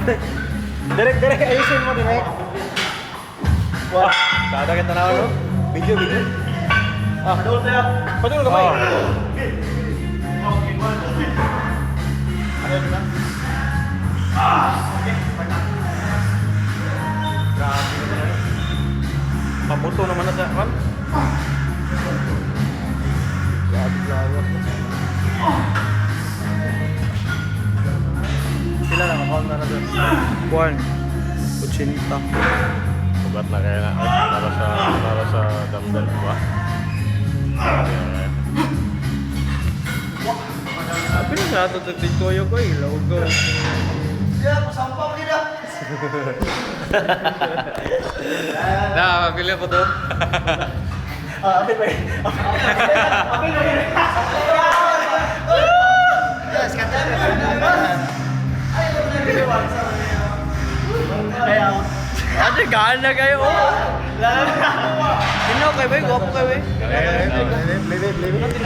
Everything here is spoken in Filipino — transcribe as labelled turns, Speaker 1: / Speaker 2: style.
Speaker 1: Direk, ayusin mo, direk. Wah, kada kita na ano? Video. Ah, padul ka ba? Grabe naman. Paputo naman na sa kan. Grabe. Sila lang account na doon.
Speaker 2: Buwan. Kutsinta.
Speaker 3: Ugat na kaya na. Para sa dumbbell ba?
Speaker 2: Sabi na nga ito tagtikoyo ko eh. Lawag ko.
Speaker 3: Na, mabili ko doon.
Speaker 1: Apit ba? Yes, kata.
Speaker 2: Ate, gaan na kayo. Sino kayo ba? Gwapo kayo ba?
Speaker 1: Leave it.